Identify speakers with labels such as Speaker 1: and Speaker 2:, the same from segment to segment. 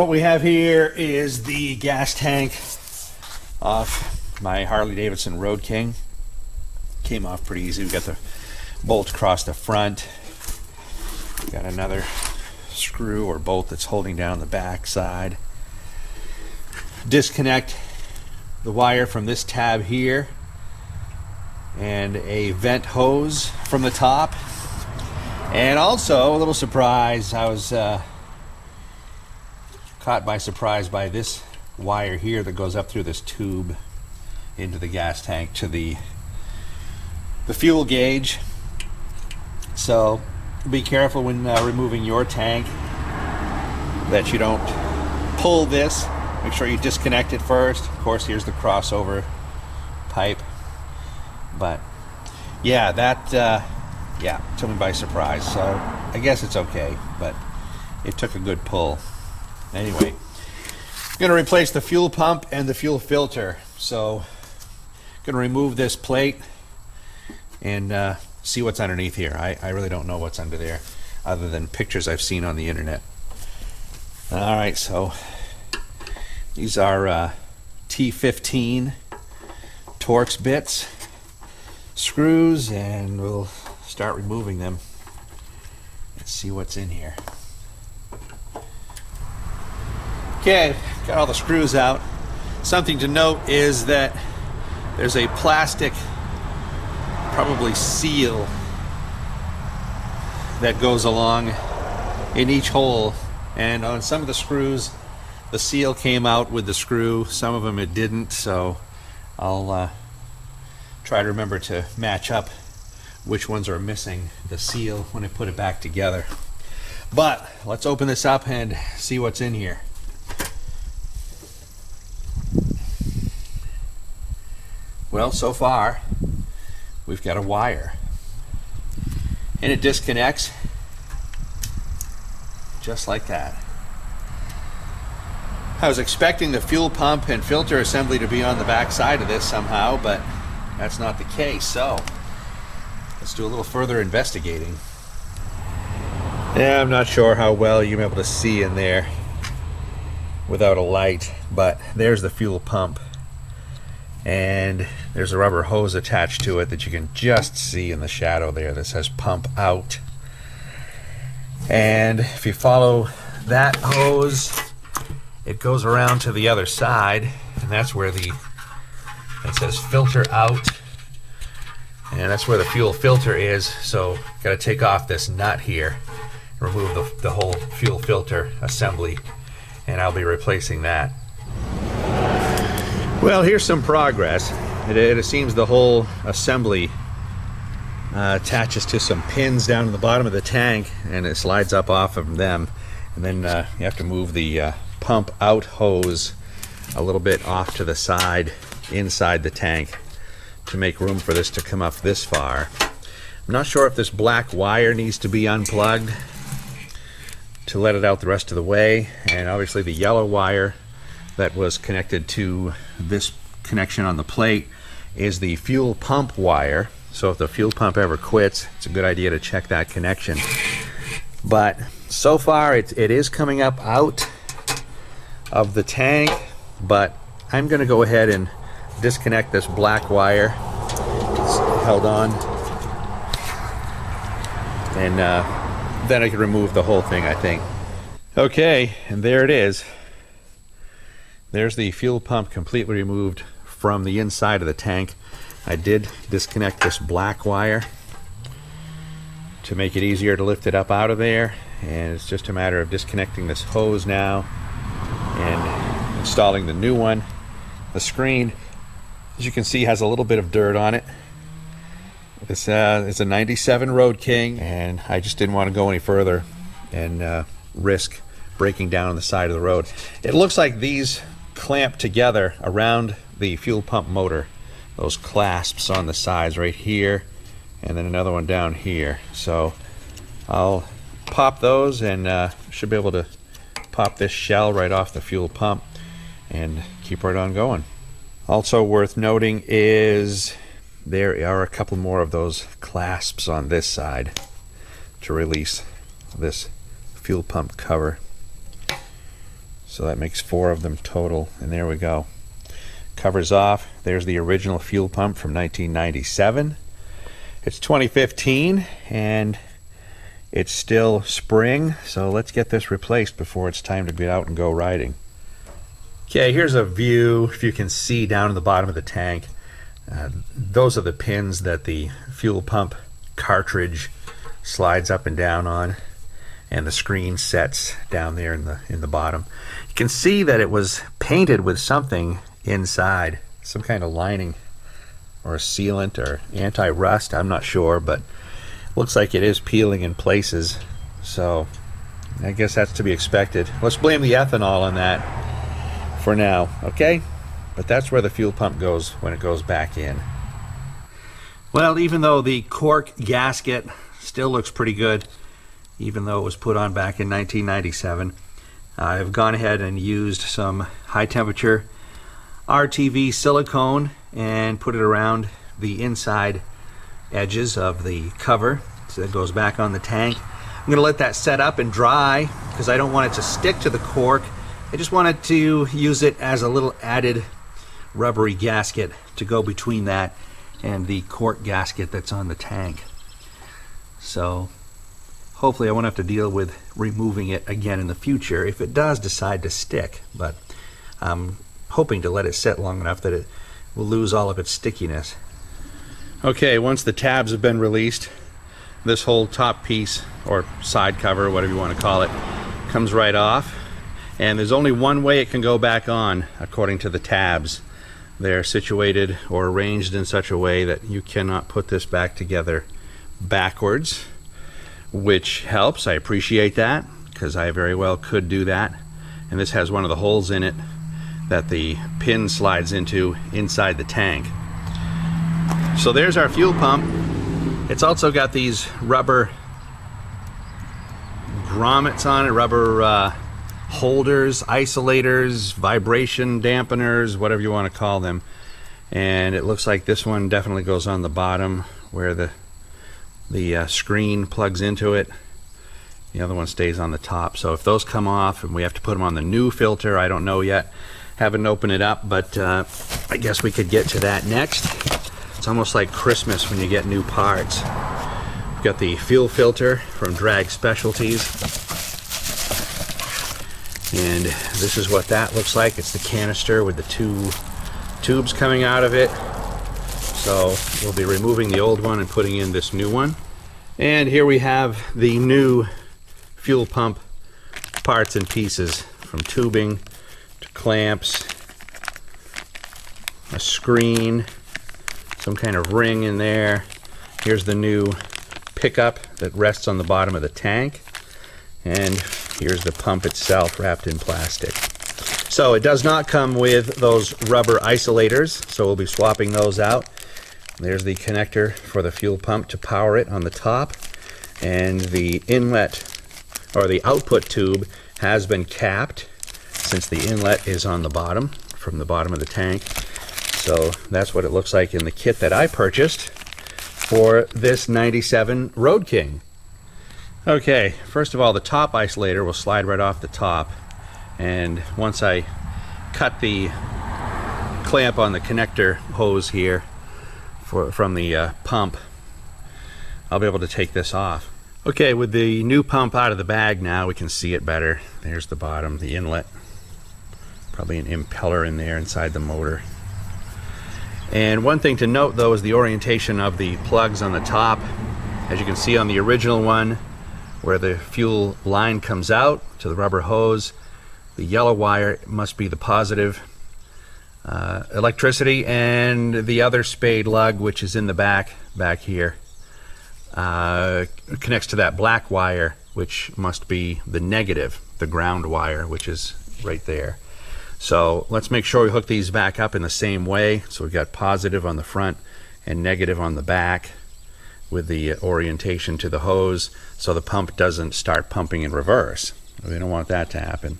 Speaker 1: What we have here is the gas tank off my Harley Davidson Road King. Came off pretty easy. We got the bolt across the front. We got another screw or bolt that's holding down the back side. Disconnect the wire from this tab here and a vent hose from the top. And also, a little surprise, I was caught by surprise by this wire here that goes up through this tube into the gas tank to the fuel gauge. So be careful when removing your tank that you don't pull this. Make sure you disconnect it first. Of course, here's the crossover pipe. But yeah, that took me by surprise. So I guess it's okay, but it took a good pull. Anyway, I'm going to replace the fuel pump and the fuel filter. So I'm going to remove this plate and see what's underneath here. I really don't know what's under there other than pictures I've seen on the internet. Alright, so these are T15 Torx bits, screws, and we'll start removing them. Let's see what's in here. Okay, got all the screws out. Something to note is that there's a plastic, probably seal, that goes along in each hole, and on some of the screws the seal came out with the screw, some of them it didn't, so I'll try to remember to match up which ones are missing the seal when I put it back together. But let's open this up and see what's in here. Well, so far we've got a wire, and it disconnects just like that. I was expecting the fuel pump and filter assembly to be on the back side of this somehow, but that's not the case. So let's do a little further investigating. Yeah, I'm not sure how well you'll be able to see in there without a light, but there's the fuel pump, and there's a rubber hose attached to it that you can just see in the shadow there that says pump out. And if you follow that hose, it goes around to the other side, and that's where it says filter out, and that's where the fuel filter is. So got to take off this nut here, remove the whole fuel filter assembly, and I'll be replacing that. Well, here's some progress. It seems the whole assembly attaches to some pins down in the bottom of the tank, and it slides up off of them, and then you have to move the pump out hose a little bit off to the side inside the tank to make room for this to come up this far. I'm not sure if this black wire needs to be unplugged to let it out the rest of the way, and obviously the yellow wire that was connected to this connection on the plate is the fuel pump wire. So if the fuel pump ever quits, it's a good idea to check that connection. But so far it is coming up out of the tank, but I'm going to go ahead and disconnect this black wire. It's held on, and then I can remove the whole thing, I think. Okay, and there it is. There's the fuel pump completely removed from the inside of the tank. I did disconnect this black wire to make it easier to lift it up out of there, and it's just a matter of disconnecting this hose now and installing the new one. The screen, as you can see, has a little bit of dirt on it. This is a 97 Road King, and I just didn't want to go any further and risk breaking down on the side of the road. It looks like these clamp together around the fuel pump motor. Those clasps on the sides right here, and then another one down here. So I'll pop those, and should be able to pop this shell right off the fuel pump and keep right on going. Also worth noting is there are a couple more of those clasps on this side to release this fuel pump cover. So that makes 4 of them total, and there we go. Covers off. There's the original fuel pump from 1997. It's 2015, and it's still spring, so let's get this replaced before it's time to get out and go riding. Okay, here's a view, if you can see down in the bottom of the tank. Those are the pins that the fuel pump cartridge slides up and down on, and the screen sets down there in the bottom. You can see that it was painted with something inside, some kind of lining or a sealant or anti-rust, I'm not sure, but looks like it is peeling in places, so I guess that's to be expected. Let's blame the ethanol on that for now, okay? But that's where the fuel pump goes when it goes back in. Well, even though the cork gasket still looks pretty good, even though it was put on back in 1997, I've gone ahead and used some high temperature RTV silicone and put it around the inside edges of the cover so it goes back on the tank. I'm going to let that set up and dry because I don't want it to stick to the cork. I just wanted to use it as a little added rubbery gasket to go between that and the cork gasket that's on the tank. So hopefully I won't have to deal with removing it again in the future if it does decide to stick, but I'm hoping to let it set long enough that it will lose all of its stickiness. Okay, once the tabs have been released, this whole top piece, or side cover, whatever you want to call it, comes right off, and there's only one way it can go back on according to the tabs. They're situated or arranged in such a way that you cannot put this back together backwards, which helps. I appreciate that because I very well could do that. And this has one of the holes in it that the pin slides into inside the tank. So there's our fuel pump. It's also got these rubber grommets on it, rubber holders, isolators, vibration dampeners, whatever you want to call them. And it looks like this one definitely goes on the bottom where the screen plugs into it. The other one stays on the top. So if those come off and we have to put them on the new filter, I don't know yet. Haven't opened it up, but I guess we could get to that next. It's almost like Christmas when you get new parts. We've got the fuel filter from Specialties. And this is what that looks like. It's the canister with the 2 tubes coming out of it. So we'll be removing the old one and putting in this new one. And here we have the new fuel pump parts and pieces, from tubing to clamps, a screen, some kind of ring in there. Here's the new pickup that rests on the bottom of the tank. And here's the pump itself wrapped in plastic. So it does not come with those rubber isolators, so we'll be swapping those out. There's the connector for the fuel pump to power it on the top, and the inlet or the output tube has been capped since the inlet is on the bottom, from the bottom of the tank. So that's what it looks like in the kit that I purchased for this 97 Road King. Okay, first of all, the top isolator will slide right off the top, and once I cut the clamp on the connector hose here from the pump, I'll be able to take this off. Okay, with the new pump out of the bag now, we can see it better. There's the bottom, the inlet, probably an impeller in there inside the motor. And one thing to note though is the orientation of the plugs on the top. As you can see on the original one, where the fuel line comes out to the rubber hose, the yellow wire must be the positive electricity, and the other spade lug, which is in the back here, connects to that black wire, which must be the negative, the ground wire, which is right there. So let's make sure we hook these back up in the same way. So we've got positive on the front and negative on the back with the orientation to the hose, so the pump doesn't start pumping in reverse. We don't want that to happen.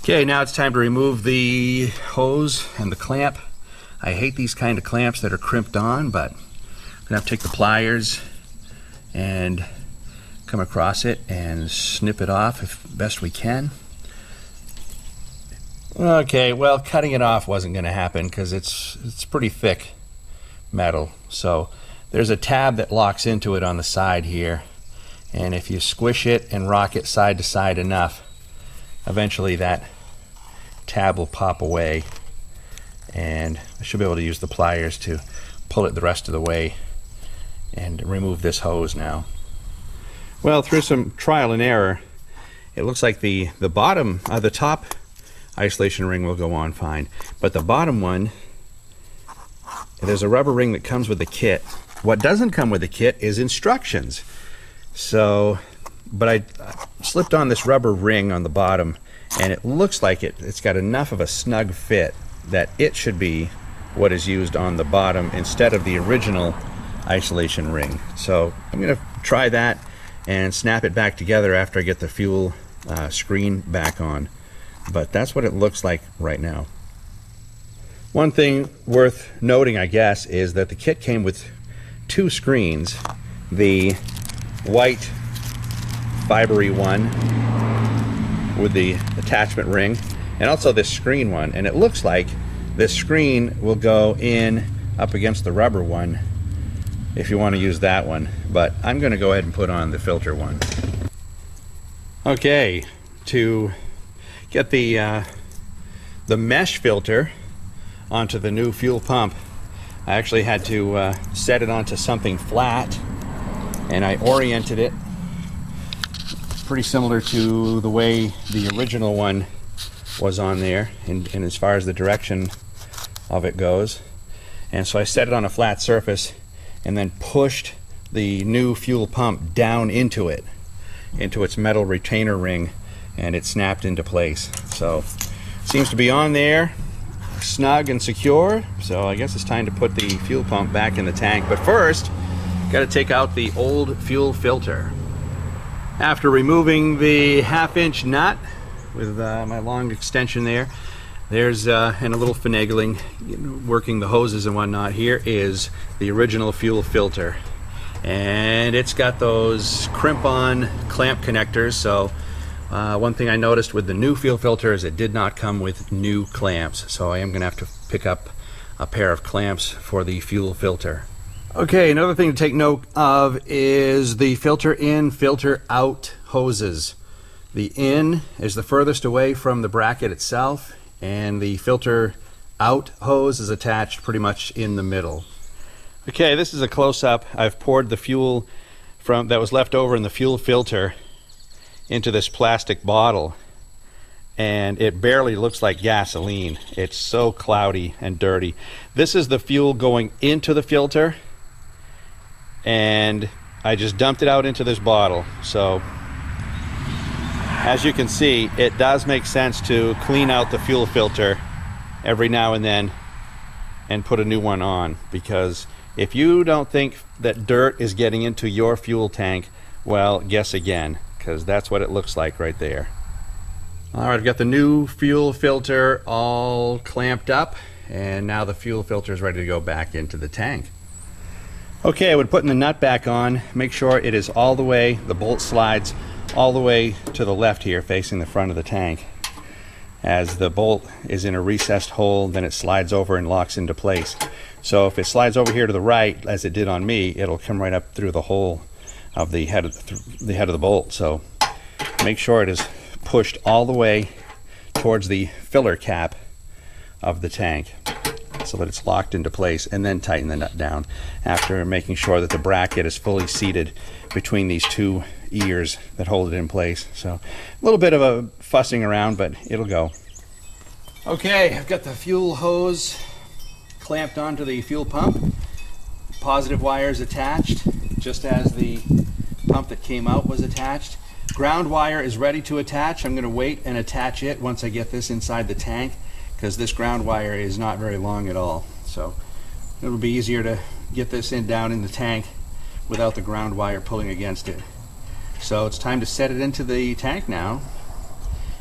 Speaker 1: Okay, now it's time to remove the hose and the clamp. I hate these kind of clamps that are crimped on, but I'm gonna have to take the pliers and come across it and snip it off as best we can. Okay, well, cutting it off wasn't going to happen because it's pretty thick metal. So there's a tab that locks into it on the side here, and if you squish it and rock it side to side enough, eventually that tab will pop away, and I should be able to use the pliers to pull it the rest of the way and remove this hose now. Well, through some trial and error, it looks like the bottom, the top isolation ring will go on fine, but the bottom one, there's a rubber ring that comes with the kit. What doesn't come with the kit is instructions. So, but I slipped on this rubber ring on the bottom, and it looks like it's got enough of a snug fit that it should be what is used on the bottom instead of the original isolation ring. So I'm going to try that and snap it back together after I get the fuel screen back on. But that's what it looks like right now. One thing worth noting, I guess, is that the kit came with two screens. The white fibery one with the attachment ring, and also this screen one. And it looks like this screen will go in up against the rubber one if you want to use that one. But I'm going to go ahead and put on the filter one. Okay, to get the mesh filter onto the new fuel pump, I actually had to set it onto something flat, and I oriented it pretty similar to the way the original one was on there, and as far as the direction of it goes. And so I set it on a flat surface and then pushed the new fuel pump down into it, into its metal retainer ring, and it snapped into place. So seems to be on there, snug and secure. So I guess it's time to put the fuel pump back in the tank. But first, got to take out the old fuel filter. After removing the 1/2-inch nut with my long extension there's and a little finagling, working the hoses and whatnot, here is the original fuel filter. And it's got those crimp-on clamp connectors. So one thing I noticed with the new fuel filter is it did not come with new clamps. So I am going to have to pick up a pair of clamps for the fuel filter. Okay, another thing to take note of is the filter in, filter out hoses. The in is the furthest away from the bracket itself, and the filter out hose is attached pretty much in the middle. Okay, this is a close-up. I've poured the fuel that was left over in the fuel filter into this plastic bottle, and it barely looks like gasoline. It's so cloudy and dirty. This is the fuel going into the filter, and I just dumped it out into this bottle. So as you can see, it does make sense to clean out the fuel filter every now and then and put a new one on, because if you don't think that dirt is getting into your fuel tank, well, guess again, because that's what it looks like right there. All right, I've got the new fuel filter all clamped up, and now the fuel filter is ready to go back into the tank. Okay, when putting the nut back on, make sure it is all the way, the bolt slides all the way to the left here, facing the front of the tank. As the bolt is in a recessed hole, then it slides over and locks into place. So if it slides over here to the right, as it did on me, it'll come right up through the hole of the head of the bolt. So make sure it is pushed all the way towards the filler cap of the tank, so that it's locked into place, and then tighten the nut down after making sure that the bracket is fully seated between these two ears that hold it in place. So a little bit of a fussing around, but it'll go. Okay, I've got the fuel hose clamped onto the fuel pump. Positive wires attached, just as the pump that came out was attached. Ground wire is ready to attach. I'm going to wait and attach it once I get this inside the tank, because this ground wire is not very long at all. So it'll be easier to get this down in the tank without the ground wire pulling against it. So it's time to set it into the tank now,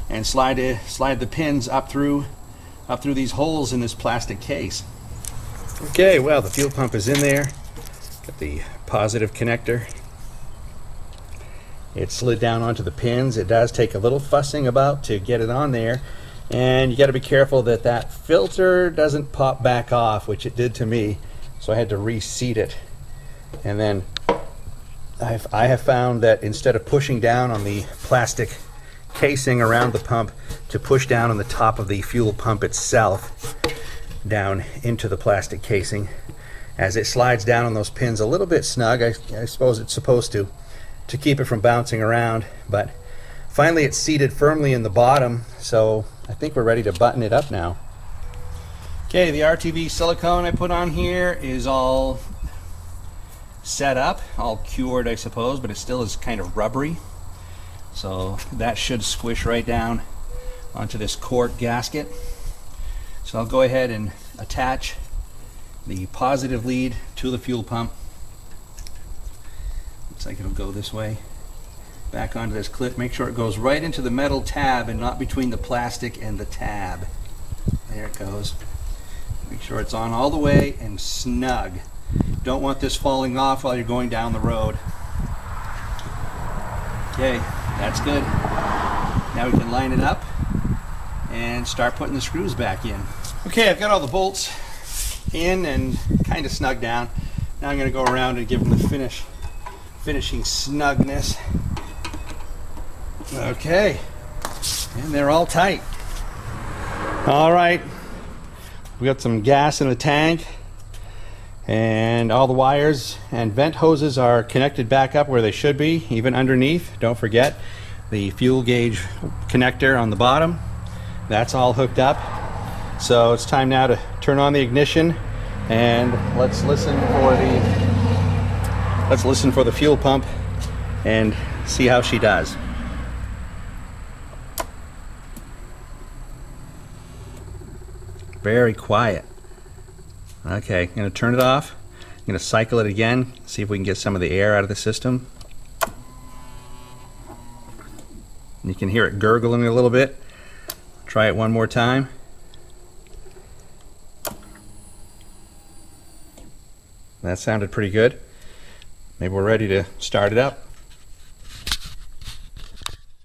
Speaker 1: and slide the pins up through these holes in this plastic case. Okay, well, the fuel pump is in there. Got the positive connector. It slid down onto the pins. It does take a little fussing about to get it on there, And you got to be careful that that filter doesn't pop back off, which it did to me, so I had to reseat it. And then I have found that instead of pushing down on the plastic casing around the pump, to push down on the top of the fuel pump itself down into the plastic casing, as it slides down on those pins a little bit snug. I suppose it's supposed to keep it from bouncing around, but finally it's seated firmly in the bottom, so I think we're ready to button it up now. Okay, the RTV silicone I put on here is all set up, all cured I suppose, but it still is kind of rubbery. So that should squish right down onto this quart gasket. So I'll go ahead and attach the positive lead to the fuel pump. Looks like it'll go this way. Back onto this clip. Make sure it goes right into the metal tab and not between the plastic and the tab. There it goes. Make sure it's on all the way and snug. Don't want this falling off while you're going down the road. Okay, that's good. Now we can line it up and start putting the screws back in. Okay, I've got all the bolts in and kind of snug down. Now I'm going to go around and give them the finishing snugness. Okay, and they're all tight. All right, we got some gas in the tank, and all the wires and vent hoses are connected back up where they should be, even underneath. Don't forget the fuel gauge connector on the bottom. That's all hooked up. So it's time now to turn on the ignition, and let's listen for the fuel pump and see how she does. Very quiet. Okay, I'm going to turn it off. I'm going to cycle it again, see if we can get some of the air out of the system. You can hear it gurgling a little bit. Try it one more time. That sounded pretty good. Maybe we're ready to start it up.